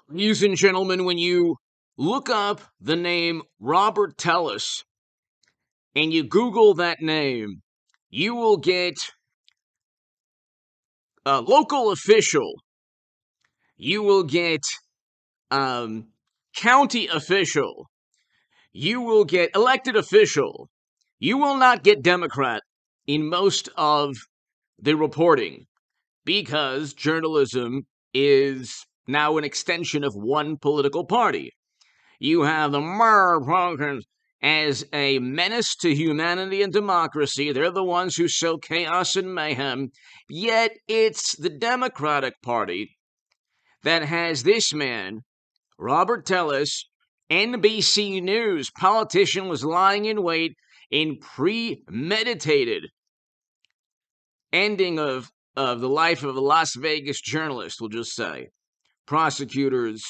Ladies and gentlemen, when you look up the name Robert Telles and you Google that name, you will get a local official, you will get um, county official, you will get elected official, you will not get Democrat in most of the reporting because journalism is now an extension of one political party. You have the Republicans as a menace to humanity and democracy. They're the ones who sow chaos and mayhem. Yet it's the Democratic Party that has this man, Robert Telles, NBC News politician, was lying in wait in premeditated ending of the life of a Las Vegas journalist, we'll just say. Prosecutors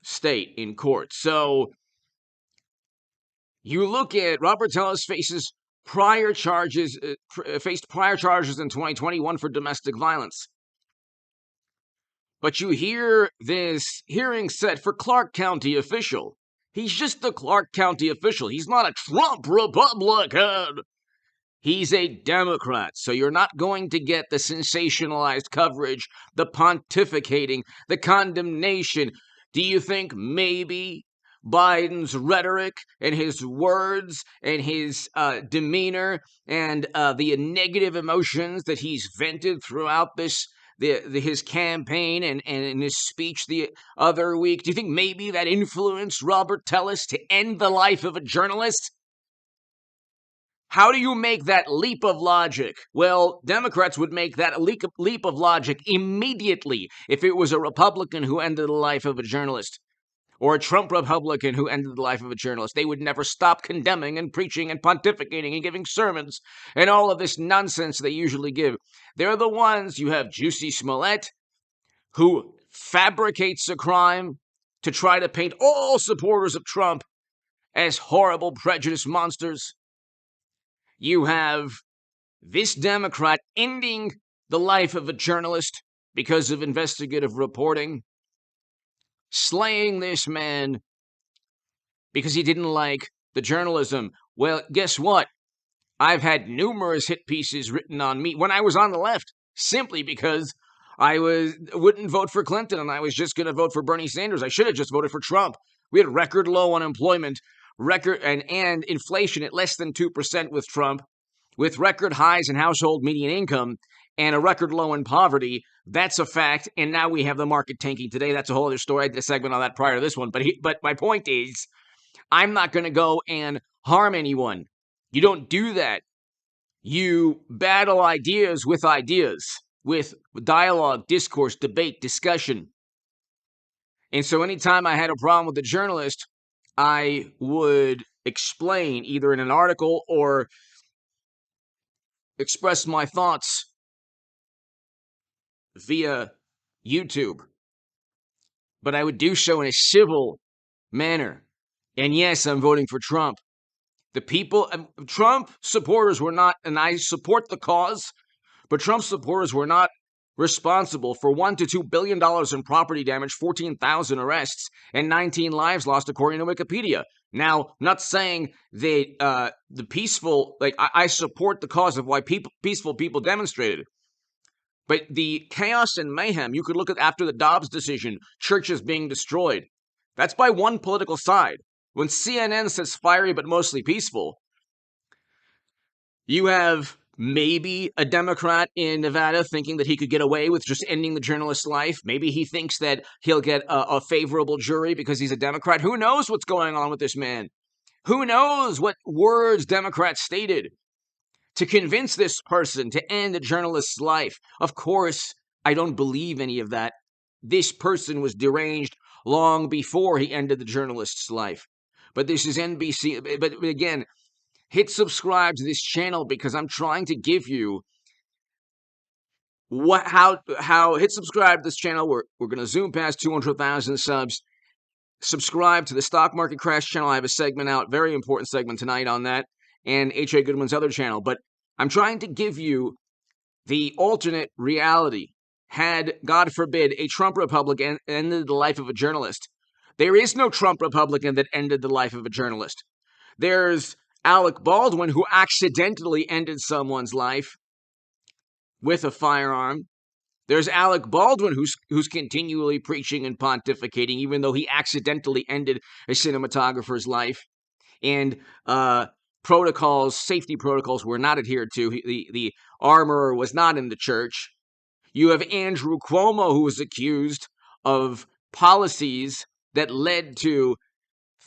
state in court. So you look at Robert Telles faced prior charges in 2021 for domestic violence. But you hear this hearing set for Clark County official. He's just a Clark County official. He's not a Trump Republican. He's a Democrat. So you're not going to get the sensationalized coverage, the pontificating, the condemnation. Do you think maybe Biden's rhetoric and his words and his demeanor and the negative emotions that he's vented throughout his campaign and in his speech the other week, do you think maybe that influenced Robert Telles to end the life of a journalist? How do you make that leap of logic? Well, Democrats would make that leap of logic immediately if it was a Republican who ended the life of a journalist, or a Trump Republican who ended the life of a journalist. They would never stop condemning and preaching and pontificating and giving sermons and all of this nonsense they usually give. They're the ones. You have Juicy Smollett, who fabricates a crime to try to paint all supporters of Trump as horrible, prejudiced monsters. You have this Democrat ending the life of a journalist because of investigative reporting, slaying this man because he didn't like the journalism. Well, guess what? I've had numerous hit pieces written on me when I was on the left, simply because I wouldn't vote for Clinton and I was just going to vote for Bernie Sanders. I should have just voted for Trump. We had record low unemployment, record and inflation at less than 2% with Trump, with record highs in household median income and a record low in poverty. That's a fact. And now we have the market tanking today. That's a whole other story. I did a segment on that prior to this one. But my point is, I'm not going to go and harm anyone. You don't do that. You battle ideas, with dialogue, discourse, debate, discussion. And so anytime I had a problem with a journalist, I would explain either in an article or express my thoughts via YouTube. But I would do so in a civil manner. And yes, I'm voting for Trump. The people, Trump supporters were not, and I support the cause, but Trump supporters were not responsible for $1 to $2 billion in property damage, 14,000 arrests, and 19 lives lost, according to Wikipedia. Now, I'm not saying that the peaceful, I support the cause of why peaceful people demonstrated. But the chaos and mayhem, you could look at after the Dobbs decision, churches being destroyed. That's by one political side. When CNN says fiery but mostly peaceful, you have maybe a Democrat in Nevada thinking that he could get away with just ending the journalist's life. Maybe he thinks that he'll get a favorable jury because he's a Democrat. Who knows what's going on with this man? Who knows what words Democrats stated to convince this person to end a journalist's life? Of course, I don't believe any of that. This person was deranged long before he ended the journalist's life. But this is NBC. But again, hit subscribe to this channel because I'm trying to give you how hit subscribe to this channel. We're going to zoom past 200,000 subs. Subscribe to the stock market crash channel. I have a segment out, very important segment tonight on that, and H.A. Goodman's other channel. But I'm trying to give you the alternate reality. had, God forbid, a Trump Republican ended the life of a journalist. There is no Trump Republican that ended the life of a journalist. There's Alec Baldwin, who accidentally ended someone's life with a firearm. There's Alec Baldwin, who's continually preaching and pontificating, even though he accidentally ended a cinematographer's life. And safety protocols were not adhered to. The armorer was not in the church. You have Andrew Cuomo, who was accused of policies that led to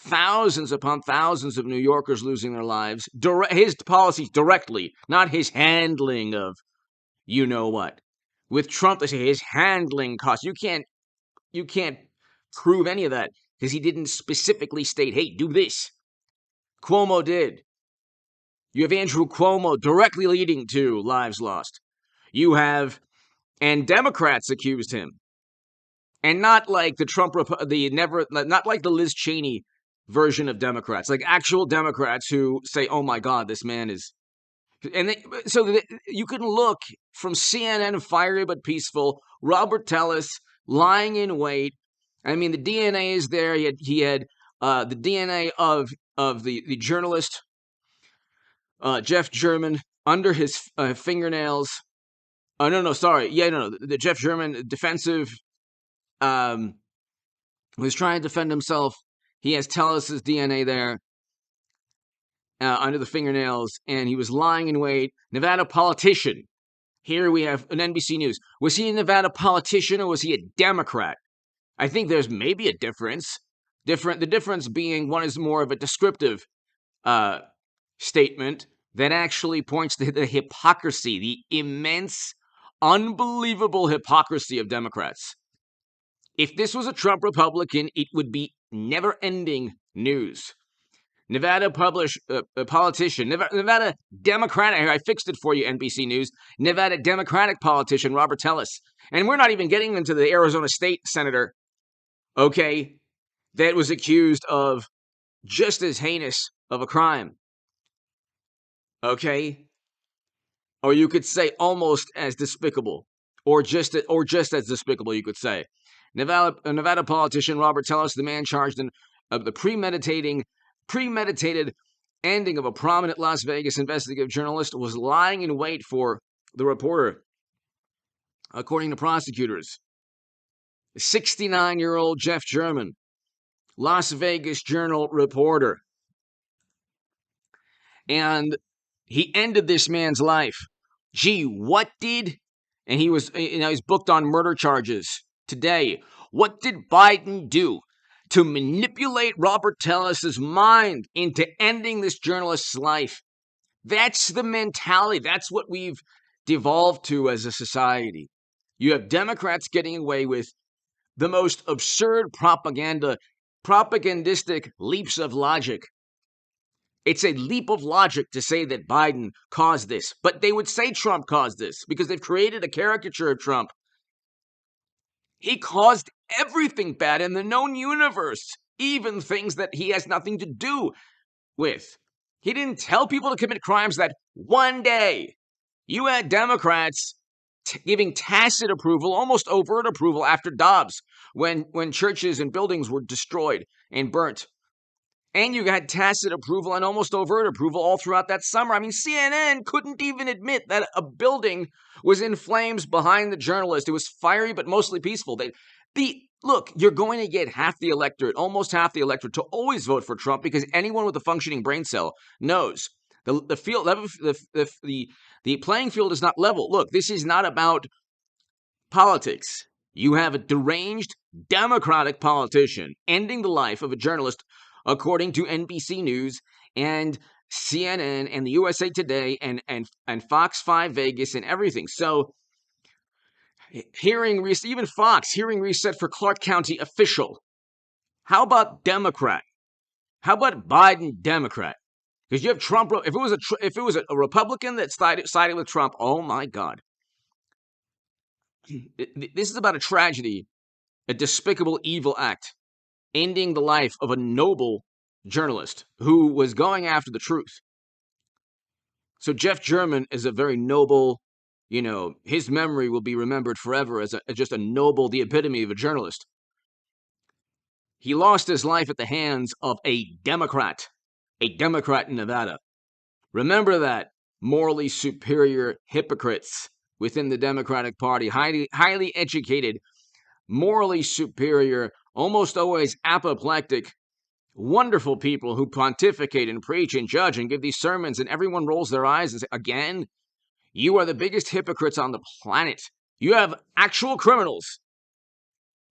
thousands upon thousands of New Yorkers losing their lives. His policies directly, not his handling of you know what. With Trump, they say his handling costs. You can't prove any of that because he didn't specifically state, hey, do this. Cuomo did. You have Andrew Cuomo directly leading to lives lost. You have, and Democrats accused him. And not like the not like the Liz Cheney version of Democrats, like actual Democrats who say, oh my God, this man is. And you can look from CNN, fiery but peaceful, Robert Telles lying in wait. I mean, the DNA is there. He had the DNA of the journalist Jeff German under his fingernails. Oh no, sorry, no. The Jeff German defensive was trying to defend himself. He has Telles's DNA there. Under the fingernails, and he was lying in wait. Nevada politician. Here we have an NBC News. Was he a Nevada politician or was he a Democrat? I think there's maybe a difference. The difference being one is more of a descriptive statement that actually points to the hypocrisy, the immense, unbelievable hypocrisy of Democrats. If this was a Trump Republican, it would be never-ending news. Nevada politician, Nevada Democratic, I fixed it for you, NBC News, Nevada Democratic politician Robert Telles. And we're not even getting into the Arizona State senator, okay, that was accused of just as heinous of a crime, okay? Or you could say almost as despicable, or just as despicable, you could say. Nevada politician Robert Telles, the man charged in the premeditated ending of a prominent Las Vegas investigative journalist, was lying in wait for the reporter, according to prosecutors. 69-year-old Jeff German, Las Vegas Journal reporter. And he ended this man's life. Gee, what did? And he's booked on murder charges today. What did Biden do to manipulate Robert Telles' mind into ending this journalist's life? That's the mentality. That's what we've devolved to as a society. You have Democrats getting away with the most absurd propagandistic leaps of logic. It's a leap of logic to say that Biden caused this, but they would say Trump caused this because they've created a caricature of Trump. He caused everything bad in the known universe, even things that he has nothing to do with. He didn't tell people to commit crimes that one day. You had Democrats giving tacit approval, almost overt approval after Dobbs, when churches and buildings were destroyed and burnt. And you got tacit approval and almost overt approval all throughout that summer. I mean, CNN couldn't even admit that a building was in flames behind the journalist. It was fiery, but mostly peaceful. Look, you're going to get half the electorate, almost half the electorate, to always vote for Trump because anyone with a functioning brain cell knows the playing field is not level. Look, this is not about politics. You have a deranged Democratic politician ending the life of a journalist, according to NBC News and CNN and the USA Today and Fox 5 Vegas and everything. So, even Fox, hearing reset for Clark County official. How about Democrat? How about Biden Democrat? Because you have Trump. If it was a Republican that sided with Trump, oh my God. This is about a tragedy, a despicable, evil act, ending the life of a noble journalist who was going after the truth. So Jeff German is a very noble, his memory will be remembered forever as just a noble, the epitome of a journalist. He lost his life at the hands of a Democrat in Nevada. Remember that, morally superior hypocrites within the Democratic Party, highly educated, morally superior, almost always apoplectic, wonderful people who pontificate and preach and judge and give these sermons, and everyone rolls their eyes and say, again, you are the biggest hypocrites on the planet. You have actual criminals.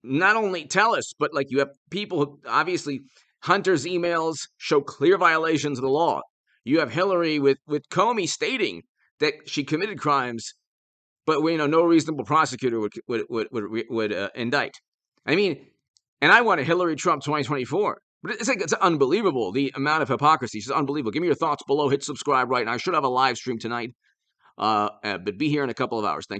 Not only Telles, but you have people who, obviously, Hunter's emails show clear violations of the law. You have Hillary with Comey stating that she committed crimes, but no reasonable prosecutor would indict. I mean, and I want a Hillary Trump 2024. But it's unbelievable, the amount of hypocrisy. It's unbelievable. Give me your thoughts below. Hit subscribe right now. I should have a live stream tonight, but be here in a couple of hours. Thank you.